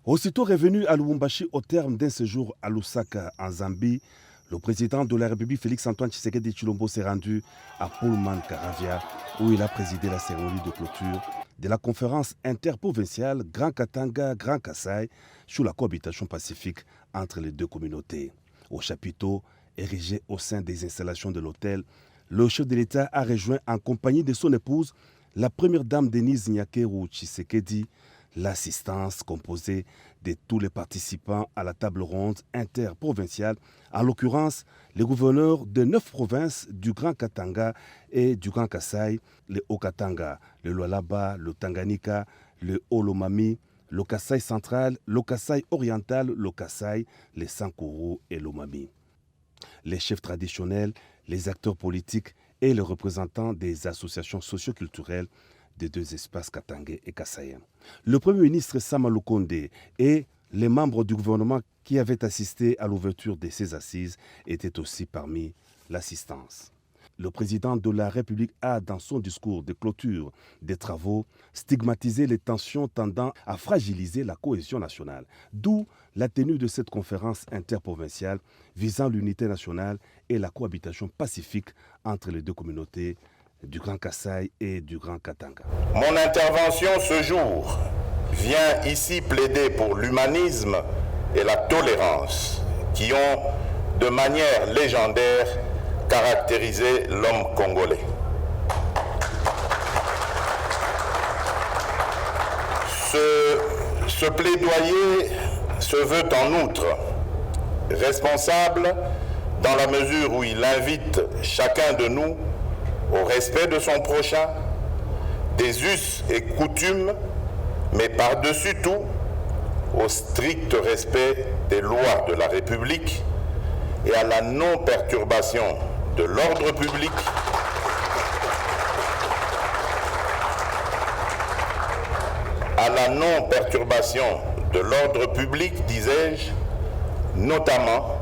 Aussitôt revenu à Lubumbashi au terme d'un séjour à Lusaka, en Zambie, le président de la République Félix-Antoine Tshisekedi Tshilombo s'est rendu à Pullman Caravia, où il a présidé la cérémonie de clôture de la conférence interprovinciale Grand Katanga-Grand Kasaï sur la cohabitation pacifique entre les deux communautés. Au chapiteau érigé au sein des installations de l'hôtel, le chef de l'État a rejoint en compagnie de son épouse, la première dame Denise Nyakeru Tshisekedi, l'assistance composée de tous les participants à la table ronde interprovinciale, en l'occurrence les gouverneurs de 9 provinces du Grand Katanga et du Grand Kasaï, le Haut-Katanga, le Lualaba, le Tanganyika, le Haut-Lomami, le Kasaï central, le Kasaï oriental, le Kasaï, le Sankuru et l'Omami. Les chefs traditionnels, les acteurs politiques et les représentants des associations socio-culturelles des deux espaces katangais et kassaïens. Le Premier ministre Sama Lukonde et les membres du gouvernement qui avaient assisté à l'ouverture de ces assises étaient aussi parmi l'assistance. Le président de la République a, dans son discours de clôture des travaux, stigmatisé les tensions tendant à fragiliser la cohésion nationale, d'où la tenue de cette conférence interprovinciale visant l'unité nationale et la cohabitation pacifique entre les deux communautés du Grand Kasaï et du Grand Katanga. Mon intervention ce jour vient ici plaider pour l'humanisme et la tolérance qui ont, de manière légendaire, caractérisé l'homme congolais. Ce plaidoyer se veut en outre responsable dans la mesure où il invite chacun de nous au respect de son prochain, des us et coutumes, mais par-dessus tout, au strict respect des lois de la République et à la non-perturbation de l'ordre public disais-je, notamment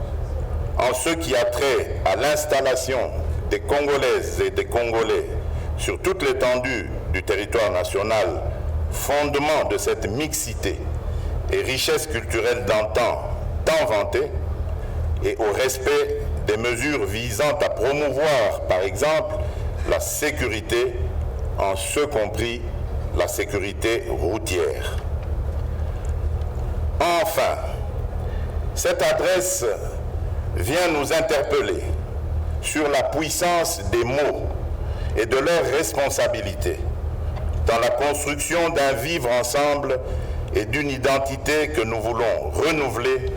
en ce qui a trait à l'installation des Congolaises et des Congolais sur toute l'étendue du territoire national, fondement de cette mixité et richesse culturelle d'antan tant vantée, et au respect des mesures visant à promouvoir, par exemple, la sécurité, en ce compris la sécurité routière. Enfin, cette adresse vient nous interpeller sur la puissance des mots et de leur responsabilité dans la construction d'un vivre ensemble et d'une identité que nous voulons renouveler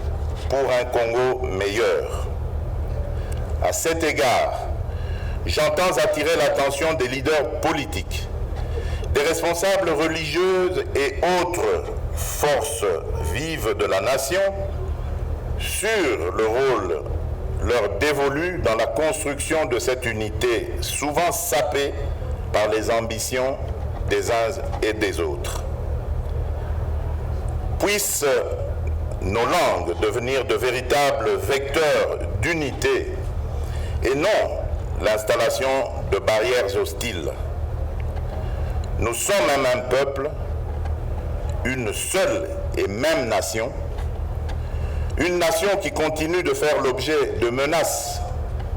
pour un Congo meilleur. À cet égard, j'entends attirer l'attention des leaders politiques, des responsables religieuses et autres forces vives de la nation sur le rôle leur dévolu dans la construction de cette unité souvent sapée par les ambitions des uns et des autres. Puissent nos langues devenir de véritables vecteurs d'unité et non l'installation de barrières hostiles. Nous sommes un même peuple, une seule et même nation, une nation qui continue de faire l'objet de menaces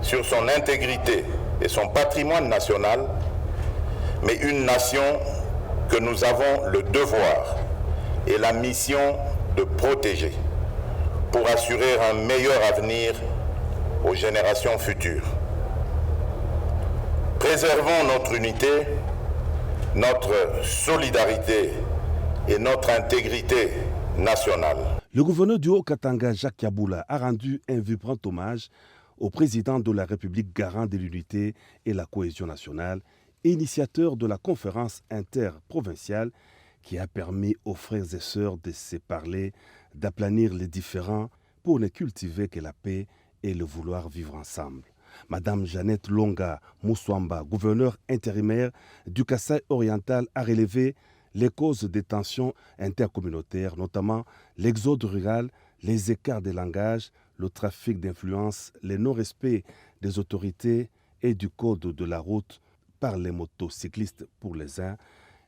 sur son intégrité et son patrimoine national, mais une nation que nous avons le devoir et la mission de protéger pour assurer un meilleur avenir aux générations futures. Préservons notre unité, notre solidarité et notre intégrité nationale. Le gouverneur du Haut-Katanga, Jacques Yaboula, a rendu un vibrant hommage au président de la République garant de l'unité et la cohésion nationale, initiateur de la conférence interprovinciale qui a permis aux frères et sœurs de se parler, d'aplanir les différends pour ne cultiver que la paix et le vouloir vivre ensemble. Madame Jeannette Longa Moussouamba, gouverneure intérimaire du Kasaï oriental, a relevé les causes des tensions intercommunautaires, notamment l'exode rural, les écarts de langage, le trafic d'influence, le non-respect des autorités et du code de la route par les motocyclistes pour les uns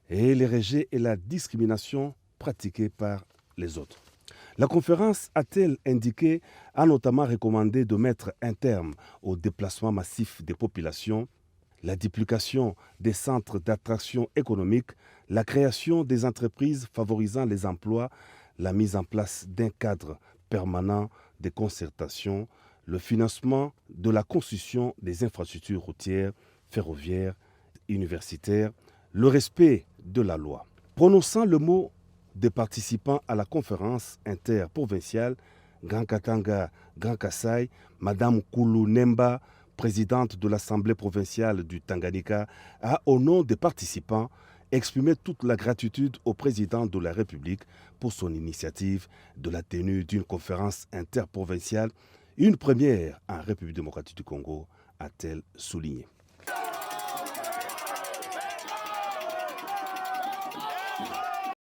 et les rejets et la discrimination pratiquée par les autres. La conférence, a-t-elle indiqué, a notamment recommandé de mettre un terme au déplacement massif des populations, la duplication des centres d'attraction économique, la création des entreprises favorisant les emplois, la mise en place d'un cadre permanent de concertation, le financement de la construction des infrastructures routières, ferroviaires, universitaires, le respect de la loi. Prononçant le mot des participants à la conférence interprovinciale, Grand Katanga, Grand Kassai, Madame Koulou Nemba, présidente de l'Assemblée provinciale du Tanganyika, a, au nom des participants, exprimé toute la gratitude au président de la République pour son initiative de la tenue d'une conférence interprovinciale, une première en République démocratique du Congo, a-t-elle souligné.